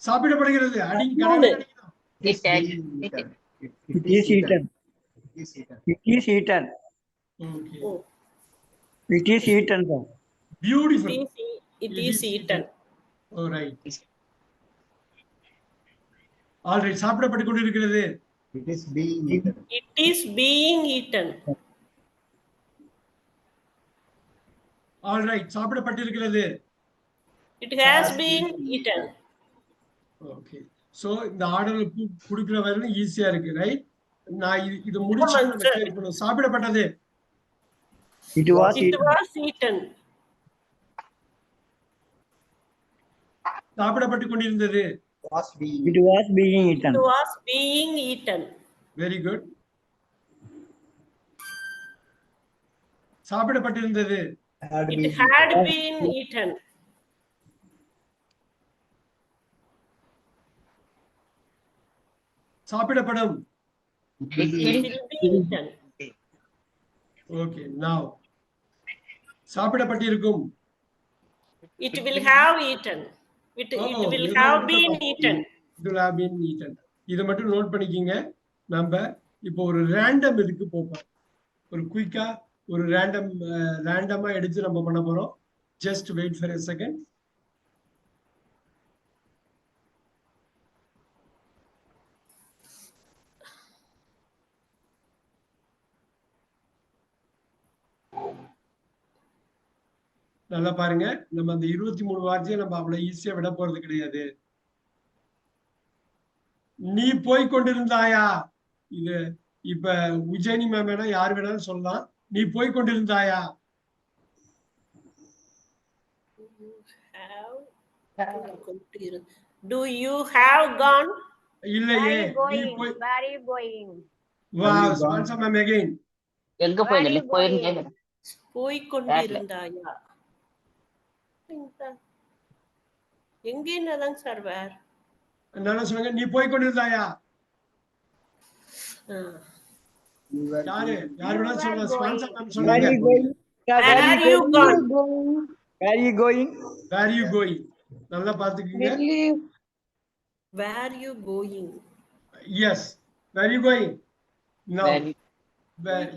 சாப்பிடப்படுகிறது. அடி மூணு. கடகடன்னு அடிக்கணும். It is eaten. It is eaten. Okay. It is eaten, sir. Beautiful. It is eaten. All right. All right. சாப்பிடப்பட்டுக் கொண்டிருக்கிறது. It is being eaten. It is being eaten. All right. சாப்பிடப்பட்டிருக்கிறது. It has been eaten. Okay. So இந்த ஆர்டர்ல குடுக்குற வரையிலும் ஈஸியா இருக்கு, right? நான் இது முடிச்சிட்டு நம்ம கேட்க போறோம். சாப்பிடப்பட்டது. It was It eaten. was eaten. சாப்பிடப்பட்டுக் கொண்டிருந்தது. Was being. It was being eaten. It was being eaten. Very good. சாப்பிடப்பட்டிருந்தது. Had It been. had been eaten. சாப்பிடப்படும். It will be. It will be eaten. Okay. Now சாப்பிடப்பட்டிருக்கும். It will have eaten. It will have been eaten. It will have been eaten. இத மட்டும் note பண்ணிக்கீங்க. நம்ம இப்போ ஒரு random இதுக்கு போறோம். ஒரு குயிக்கா ஒரு ரேண்டமா எடுத்து நம்ம பண்ண போறோம். Just wait for a second. நல்லா பாருங்க. நம்ம அந்த 23 வார்த்தையை நம்ம அவ்வளவு ஈஸியா விட போறது கிடையாது. நீ போய் கொண்டிருந்தாயா? இது இப்ப உஜயினி மேம் வேணா யார் வேணாலும் சொல்லலாம். நீ போய் கொண்டிருந்தாயா? Do you have gone? இல்லையே. நீ போய். Where are you going? Wow, sponsor ma'am again. எங்க போயிருந்தே போயிருந்தே போய் கொண்டிருந்தாயா? எங்க என்னதான் சார் வேர்? நல்லா சொல்லுங்க. நீ போய் கொண்டிருந்தாயா? யாரு வேணாலும் சொல்லலாம். ஸ்பான்சர் மேம் Where சொல்லுங்க. are you going? Where are you gone? Where are you going? Where are you going? நல்லா பாத்துக்கீங்க. Where are you going? Yes. Where are you going? Now.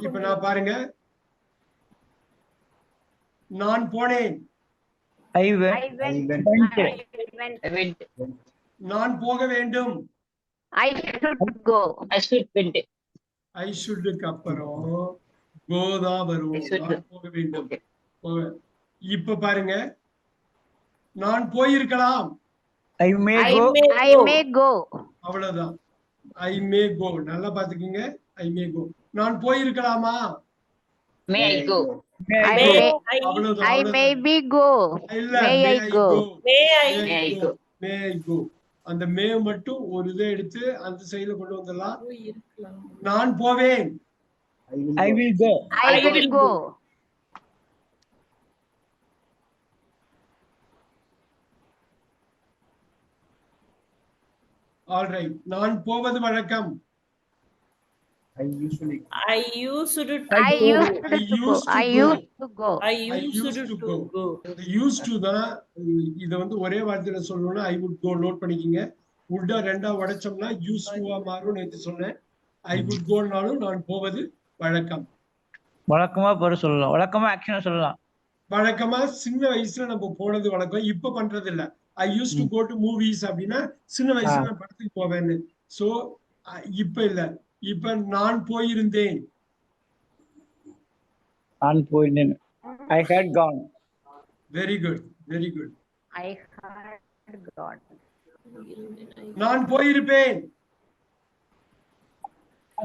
இப்ப நான் பாருங்க. நான் போனேன். I went. I went. I went. நான் போக வேண்டும். I should go. I should went. I shouldக்கு அப்புறம் go தான் வரும். நான் போக வேண்டும். இப்ப பாருங்க. நான் போயிருக்கலாம். I may go. I may go. அவ்வளவுதான். I may go. நல்லா பாத்துக்கீங்க. I may go. நான் போயிருக்கலாமா? May I go? அவ்வளவுதான். I may be go. இல்ல. May I go. May I go? May I go. அந்த மே மட்டும் ஒரு இதை எடுத்து அந்த சைடுல கொண்டு வந்துடலாம். நான் போவேன். I will go. I will go. All right. நான் போவது வழக்கம். I usually. I used to I used to go. I used to go. The used to தான் இத வந்து ஒரே வார்த்தையில சொல்லணும்னா I would go நோட் பண்ணிக்கங்க. would ரெண்டா உடைச்சோம்னா used to மாறும். நேத்து சொன்னேன். I would go னாலும் நான் போவது வழக்கம். வழக்கமா போற சொல்லலாம். வழக்கமா ஆக்ஷன் சொல்லலாம். வழக்கமா சின்ன வயசுல நம்ம போனது வழக்கம். இப்ப பண்றது இல்ல. I used to go to movies அப்படின்னா சின்ன வயசுல நான் படத்துக்கு போவேன்னு. சோ இப்ப இல்ல. இப்ப நான் போயிருந்தேன். நான் போயிருந்தேன். I had gone. Very good. Very good. I had gone. நான் போயிருப்பேன்.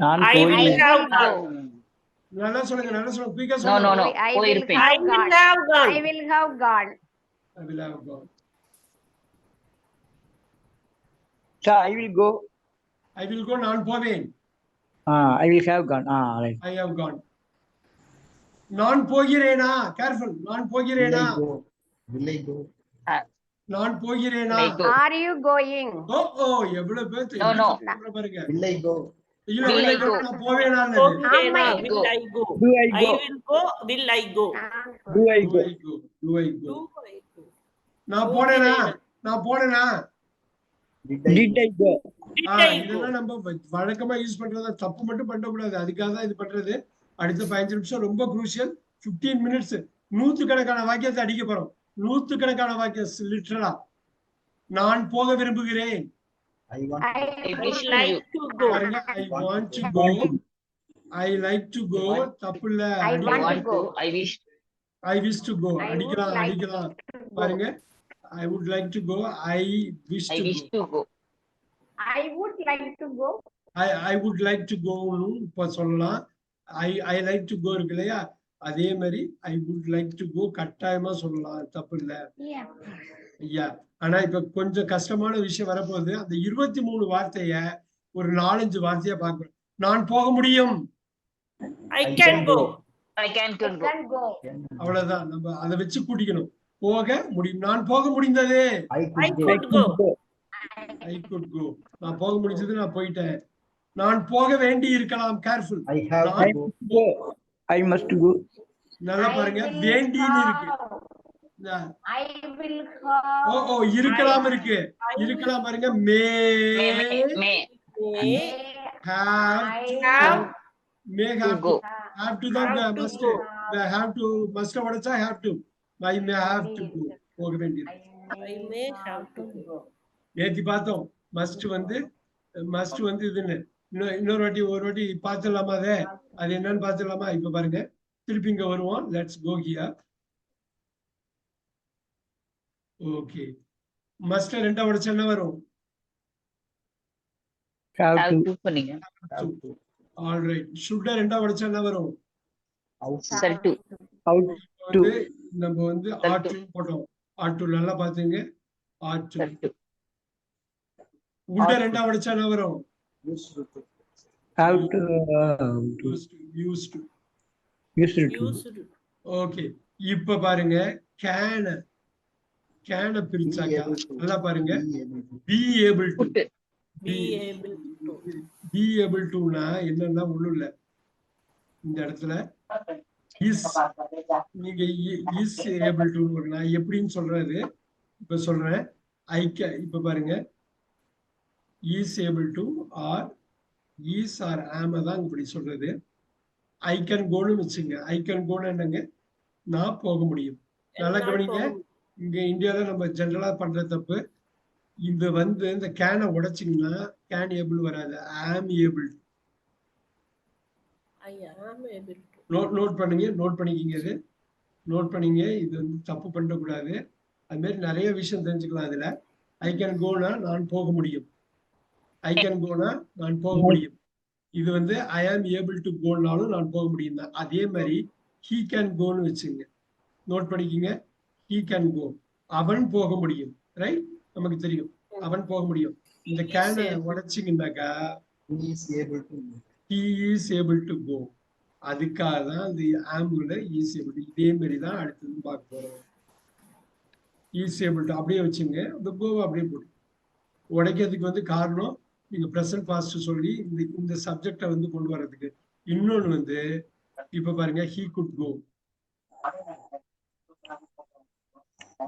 நான் I will போயிருந்தேன். have gone. நல்லா சொல்லுங்க. நல்லா சொல்லுங்க. குயிக்கா No, சொல்லுங்க. no, no. I will போயிருப்பேன். I have will gone. have gone. I will have gone. I will have gone. Sir, I will go. I will go. நான் போவேன். I will have gone. Right. I have gone. நான் போகிறேனா? Careful. நான் Will போகிறேனா? I go? Will I go? நான் போகிறேனா? Will I go? Are you going? ஓ எவ்வளவு பேர் No, no. பாருங்க. Will I go? இல்ல Will will I I go? go? நான் போவேனா? போகிறேனா? Am I Will I go? Do I I go? will go. Will I go? Do I Do go? I go? Do I go? Do I go? நான் போனேனா? நான் போனேனா? Did I go? Did I go? இதெல்லாம் நம்ம வழக்கமா use பண்றதா, தப்பு மட்டும் பண்ணக்கூடாது. அதுக்காக தான் இது பண்றது. அடுத்த 15 நிமிஷம் ரொம்ப குரூஷியல். 15 மினிட்ஸ் நூத்துக்கணக்கான வாக்கியத்தை அடிக்க போறோம். நூத்துக்கணக்கான வாக்கியம் லிட்டரலா. நான் போக விரும்புகிறேன். I want I I I wish like to go. பாருங்க, I want to go. I like to go. தப்பு இல்ல. I I want want to go. to. I wish. I wish to go. I would அடிக்கலாம் like அடிக்கலாம். to go. பாருங்க, I would like to go. I wish I to wish go. to go. I would like to go. I would like to go னு இப்ப சொல்லலாம். I like to go இருக்கு இல்லையா, அதே மாதிரி I would like to go கட்டாயமா சொல்லலாம், தப்பு இல்ல. Yeah. ஐயா, ஆனா இப்ப கொஞ்சம் கஷ்டமான விஷயம் வரப்போகுது. அந்த 23 வார்த்தைய ஒரு 4-5 வார்த்தையா பார்க்கணும். நான் போக முடியும், I can go. I can I go. can go. அவ்வளவுதான். நம்ம அதை வச்சு கூட்டிக்கணும். போக முடியும். நான் போக முடிந்தது. I I could go. could go. I could go. நான் போக முடிஞ்சது, நான் போயிட்டேன். நான் போக வேண்டி இருக்கலாம். Careful. I have I to go. must go. I must go. நல்லா I பாருங்க, will வேண்டின்னு இருக்கு. have. I will O have. ஓ இருக்கலாம் இருக்கு. இருக்கலாம் பாருங்க. May. May have have may To have go. have to தான் Have to must go. have to must உடைச்சா have to. I may have to go. போக வேண்டியது. I may have to go. நேத்தி பார்த்தோம். must வந்து இதுன்னு. இன்னொரு வாட்டி ஒரு வாட்டி பார்த்துடலாமா? அது என்னன்னு பார்த்துடலாமா? இப்ப பாருங்க, திருப்பி இங்க வருவோம். Let's go here. Okay, must ரெண்டா உடைச்சா என்ன வரும்? Have Have to. to பண்ணீங்க. Have to. ஆல்ரைட். ஷுட் ரெண்டா உடைச்சா என்ன வரும்? Out to. Sell to. Out. வந்து நம்ம வந்து ஆட் டு போட்டோம். ஆட் டு நல்லா பாத்துங்க. Add to. Sell to. உள்ள ரெண்டா உடைச்சா என்ன வரும்? Used to. Have to. used to. Used to. Used to. Okay, இப்ப பாருங்க, கேன பிரிச்சாக்கா நல்லா பாருங்க. Be able to. be able to. Be able to. be able toனா என்னன்னா ஒண்ணும் இல்ல. இந்த இடத்துல is, நீங்க is able to நான் எப்படின்னு சொல்றது இப்ப சொல்றேன். இப்ப பாருங்க, is able to or is or am தான் இப்படி சொல்றது. I can go னு வச்சுங்க. I can go னா என்னங்க? நான் போக முடியும். நல்லா என்னால் கவனிங்க. போக- இங்க இந்தியால நம்ம ஜெனரலா பண்ற தப்பு. இது வந்து இந்த கேனை உடைச்சிங்கன்னா கேன் ஏபிள் வராது. Am able. I am able to. Note பண்ணிக்கிங்க. இது நோட் பண்ணிங்க. இது வந்து தப்பு பண்ணக்கூடாது. அது மாதிரி நிறைய விஷயம் தெரிஞ்சுக்கலாம் இதுல. ஐ கேன் கோனா நான் போக முடியும். ஐ கேன் கோனா நான் போக முடியும். இது வந்து ஐ ஆம் ஏபிள் டு கோனாலும் நான் போக முடியும் தான். அதே மாதிரி ஹீ கேன் கோன்னு வச்சுங்க. நோட் பண்ணிக்கிங்க. ஹீ கேன் கோ, அவன் போக முடியும். ரைட், நமக்கு தெரியும் அவன் போக முடியும். இந்த கேனை உடைச்சிங்கன்னாக்கா He is able to. he is able to go. அதுக்காக தான் இந்த ஆம்புல is able to. இதே மாதிரி தான் அடுத்தது பார்க்க போறோம். is able to அப்படியே வச்சுங்க. அந்த கோவை அப்படியே போட்டு உடைக்கிறதுக்கு வந்து காரணம் நீங்க பிரசன்ட் பாஸ்ட் சொல்லி இந்த சப்ஜெக்டை வந்து கொண்டு வர்றதுக்கு. இன்னொன்னு வந்து இப்ப பாருங்க, he could go.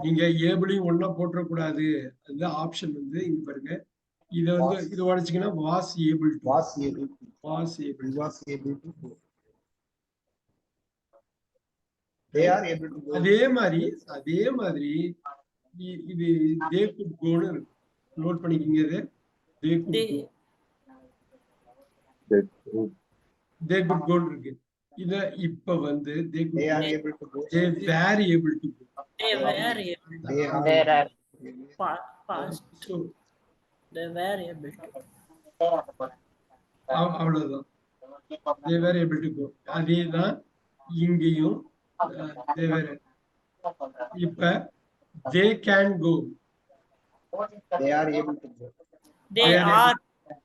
நீங்க ஏபிளையும் ஒன்னா போட்டக்கூடாது. அந்த ஆப்ஷன் வந்து இங்க பாருங்க. இத வந்து இது உடைச்சிங்கன்னா was able to. Was able to. Was able. He was able to go. They are able to go. அதே மாதிரி இது they could go னு இருக்கு. நோட் பண்ணிக்கிங்க. இது they could They go. they could go னு இருக்கு. இத இப்ப வந்து they could They are go. able to go. they were able to go. they were able to. They are. There are. Past. So They were able to. அவ்வளவுதான். they were able to go. அதேதான் இங்கேயும் they were. இப்ப they can go. They are able to go. They They are are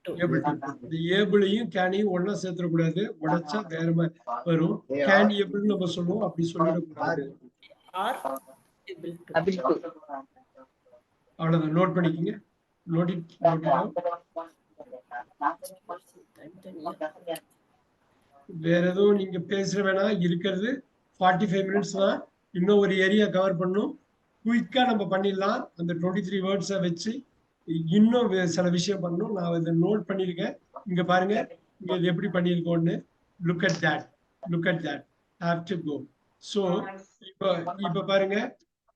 to. able to. இந்த ஏபிளையும் கேனையும் ஒன்னா சேர்த்துடக்கூடாது. உடைச்சா வேற மாதிரி வரும். They are. கேன் ஏபிள் நம்ம சொல்லுவோம், அப்படி சொல்லிடக்கூடாது. Are able to. Able to. அவ்வளவுதான். நோட் பண்ணிக்கிங்க. Note it. வேற எதுவும் நீங்க பேசுற வேணா. இருக்கிறது 45 மினிட்ஸ் தான். இன்னும் ஒரு ஏரியா கவர் பண்ணும். குயிக்கா நம்ம பண்ணிடலாம். அந்த 23 வேர்ட்ஸை வச்சு இன்னும் சில விஷயம் பண்ணணும். நான் இதை நோட் பண்ணியிருக்கேன். இங்க பாருங்க, இங்க இது எப்படி பண்ணியிருக்கோம்னு. Look at that have to go. So இப்ப பாருங்க,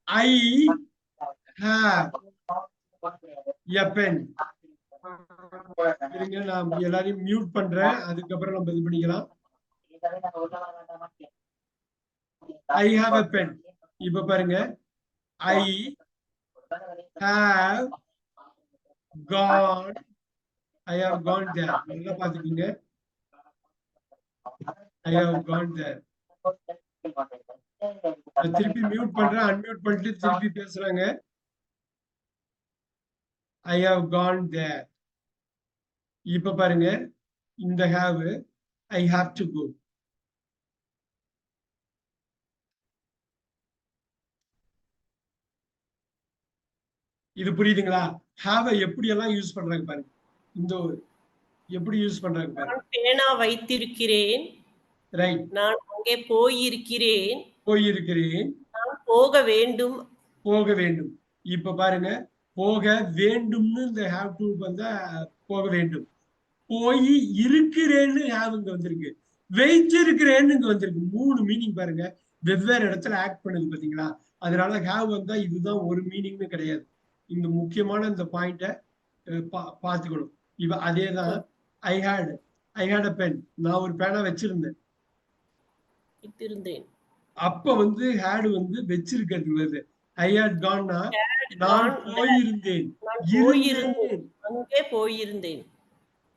ஐ ஹேவ் எ பென். இருங்க, நான் எல்லாரையும் மியூட் பண்றேன், அதுக்கப்புறம் நம்ம இது பண்ணிக்கலாம். I have a pen. இப்ப பாருங்க, ஐ have gone there. நல்லா பாத்துக்கீங்க. I have gone there. நான் திருப்பி மியூட் பண்றேன், அன்மியூட் பண்ணிட்டு திருப்பி பேசுறாங்க. I have gone there. இப்ப பாருங்க, இந்த have I have to go. இது புரியுதுங்களா? have எப்படி எல்லாம் யூஸ் பண்றாங்க பாருங்க. இந்த எப்படி யூஸ் பண்றாங்க பாருங்க. நான் பேனா வைத்திருக்கிறேன். ரைட். நான் அங்கே போயிருக்கிறேன். நான் போக வேண்டும். இப்ப பாருங்க, போக வேண்டும்னு இந்த have to வந்தா போக வேண்டும். போய் இருக்கிறேன்னு have இங்க வந்திருக்கு. வைத்திருக்கிறேன்னு இங்க வந்திருக்கு. 3 மீனிங் பாருங்க, வெவ்வேறு இடத்துல ஆக்ட் பண்ணுது பாத்தீங்களா? அதனால have வந்தா இதுதான் ஒரு மீனிங்னு கிடையாது. இந்த முக்கியமான இந்த பாயிண்ட பாத்துக்கணும். இப்ப அதேதான் I had a pen. நான் ஒரு பேனா வச்சிருந்தேன். அப்ப வந்து had வந்து வச்சிருக்கிறது வருது. I had gone னா நான் போயிருந்தேன்.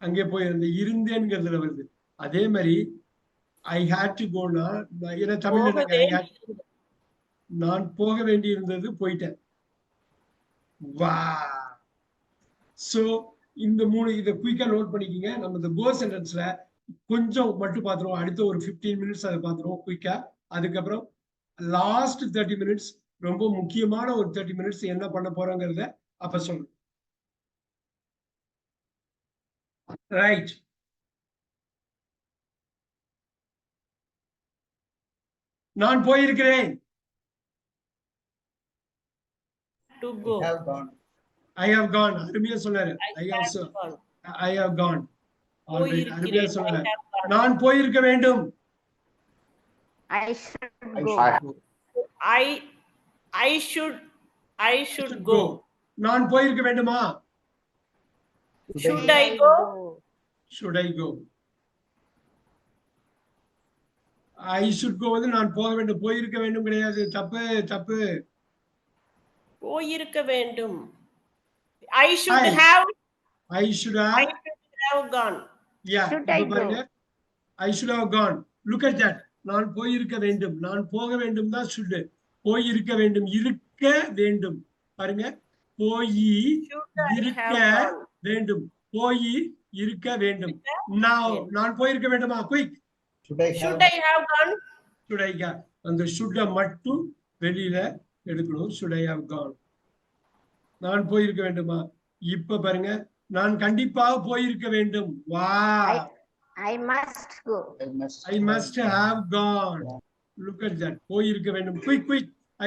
அங்கே போயிருந்தேன். இருந்தேன்ங்கிறதுல வருது. அதே மாதிரி I had to go னா என்ன தமிழ்ல நான் போக வேண்டி இருந்தது, போயிட்டேன். வா. சோ இந்த 3 இதை குயிக்கா நோட் பண்ணிக்கீங்க. நம்ம இந்த கோ சென்டென்ஸ்ல கொஞ்சம் மட்டும் பாத்துருவோம். அடுத்த ஒரு 15 மினிட்ஸ் அதை பாத்துருவோம் குயிக்கா. அதுக்கப்புறம் லாஸ்ட் 30 மினிட்ஸ் ரொம்ப முக்கியமான ஒரு 30 மினிட்ஸ் என்ன பண்ண போறோங்கிறத அப்ப சொல்றேன். ரைட். நான் போயிருக்கிறேன். I have gone. அருமையா சொன்னாரு. I have gone. அருமையா சொன்னாரு. நான் போயிருக்க வேண்டும். I should go. I should go. நான் போயிருக்க வேண்டுமா? Should I go? I should go வந்து நான் போக வேண்டும், போயிருக்க வேண்டும் கிடையாது. தப்பு. போயிருக்க வேண்டும். I should have gone. Yeah. Should I go? I should have gone. Look at that. நான் போயிருக்க வேண்டும். நான் போக வேண்டும் தான் should. போயிருக்க வேண்டும், இருக்க வேண்டும். பாருங்க, இருக்க வேண்டும். Now நான் போயிருக்க வேண்டுமா? Quick. Should I have gone? அந்த should மட்டும் வெளியில எடுக்கணும். Should I have gone. நான் போயிருக்க வேண்டுமா? இப்ப பாருங்க, நான் கண்டிப்பாக போயிருக்க வேண்டும். வா. I must go. I must have gone. Look at that. போயிருக்க வேண்டும். Quick.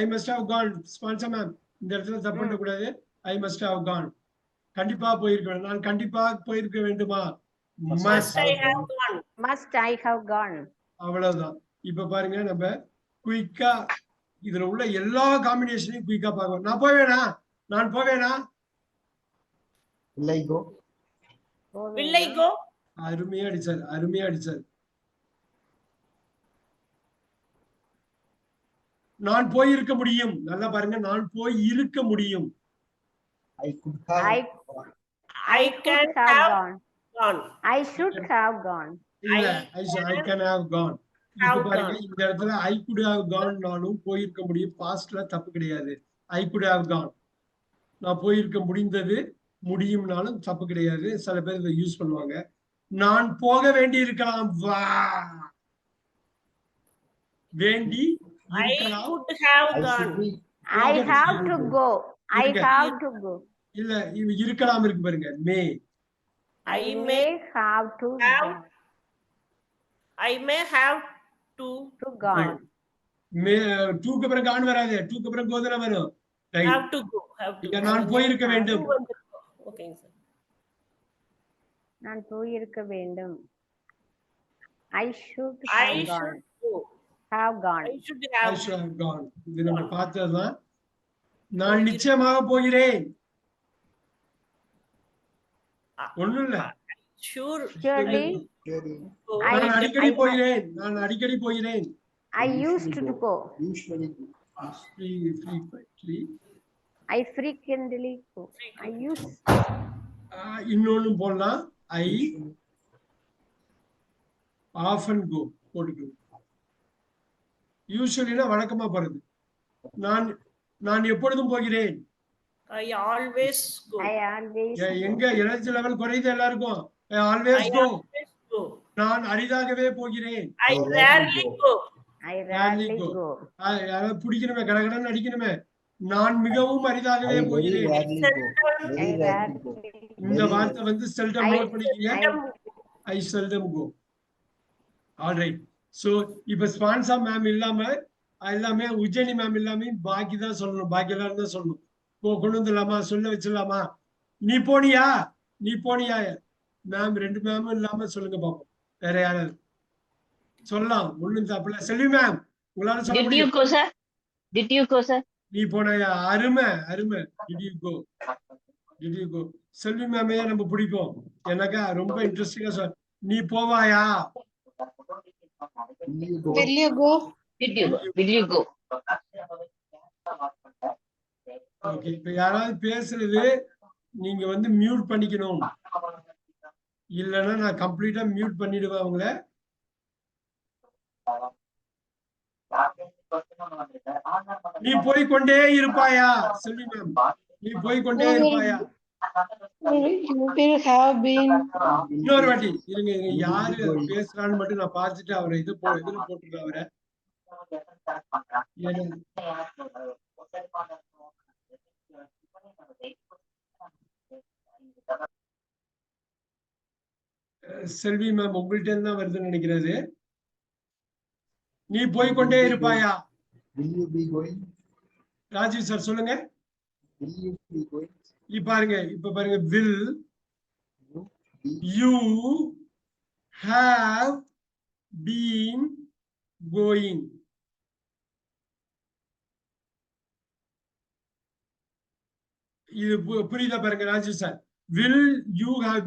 I must have gone. Sponsor ma'am, இந்த இடத்துல தப்பு பண்ண கூடாது. I must have gone. கண்டிப்பா போயிருக்க வேண்டும். நான் கண்டிப்பாக போயிருக்க வேண்டுமா? Must I have gone. அவ்வளவுதான். இப்ப பாருங்க, நம்ம குயிக்கா இதுல உள்ள எல்லா காம்பினேஷனையும் குயிக்கா பார்க்கணும். நான் போவேனா? Will I go? அருமையா அடிச்சார். நான் போயிருக்க முடியும். நல்லா பாருங்க, நான் போய் இருக்க முடியும். I can have gone. I should have gone. இல்ல, I can have gone. இப்ப பாருங்க, இந்த இடத்துல I could have gone நானும் போயிருக்க முடியும். பாஸ்ட்ல தப்பு கிடையாது. I could have gone. நான் போயிருக்க முடியும்னாலும் தப்பு கிடையாது. சில பேர் இதை யூஸ் பண்ணுவாங்க. நான் போக வேண்டி இருக்கலாம். வா. வேண்டி இருக்கலாம். I have to go. இல்ல, இருக்கலாம் இருக்கு பாருங்க. I may have to gone. டூக்கு அப்புறம் கான் வராது. டூக்கு அப்புறம் கோதன வரும். have to go. நான் போயிருக்க வேண்டும். ஓகேங்க சார். நான் போயிருக்க வேண்டும். I should I have gone. should go. Have gone. I should I have should have gone. இது நம்ம பார்த்ததுதான். நான் நிச்சயமாக போகிறேன். ஒண்ணும் இல்ல. sure Surely Surely. go. நான் அடிக்கடி போகிறேன். நான் அடிக்கடி போகிறேன். I used to go. Usually go. Frequently. I frequently go. I use. இன்னொன்னு போடலாம். I often go. போட்டுக்கணும். யூசுவலினா வழக்கமா போறது. நான் எப்பொழுதும் போகிறேன். I always go. I always. எங்க எனர்ஜி லெவல் குறையுது எல்லாருக்கும். I always go. Always go. நான் அரிதாகவே போகிறேன். I rarely go. I rarely go. யாராவது பிடிக்கணுமே கடகடன்னு அடிக்கணுமே. நான் மிகவும் அரிதாகவே I very போகிறேன். rarely go. Very I rarely go. இந்த வார்த்தை வந்து செல்டம் நோட் பண்ணிக்கீங்க. I seldom go. All right. So இப்ப ஸ்பான்சா மேம் இல்லாம எல்லாமே உஜ்ஜயினி மேம் இல்லாம பாக்கி தான் சொல்லணும். பாக்கி எல்லாரும் தான் சொல்லணும். கொண்டு வந்துடலாமா, சொல்ல வச்சிடலாமா? நீ போனியா மேம்? 2 மேமும் இல்லாம சொல்லுங்க பாப்போம். வேற யாராவது சொல்லலாம். ஒண்ணும் தப்பில்ல. செல்வி மேம் உங்களால சொல்ல Did you முடியும். go, sir? Did you go, sir? நீ போனாயா? அருமை. Did you go? செல்வி மேமையா நம்ம பிடிப்போம். எனக்கா ரொம்ப இன்ட்ரெஸ்டிங்கா சொல். நீ போவாயா? Will you go? Will you go? Did you go? Will you go? Okay. இப்ப யாராவது பேசுறது நீங்க வந்து மியூட் பண்ணிக்கணும். இல்லைன்னா நான் கம்ப்ளீட்டா மியூட் பண்ணிடுவேன் அவங்கள. நீ போய் கொண்டே இருப்பாயா? செல்வி மேம் நீ போய் கொண்டே இருப்பாயா? You will have been. இன்னொரு வாட்டி இருங்க. யாரு பேசுறான்னு மட்டும் நான் பார்த்துட்டு அவரை இதுல போட்டுருக்கேன் அவரை. செல்வி மேம் உங்கள்கிட்ட இருந்து தான் வருதுன்னு நினைக்கிறது. நீ போய் கொண்டே இருப்பாயா? Will you be going? Rajiv sir சொல்லுங்க. Will you be going? இப்ப பாருங்க will You be you have been going. இது புரியுதா பாருங்க Rajiv sir. will you have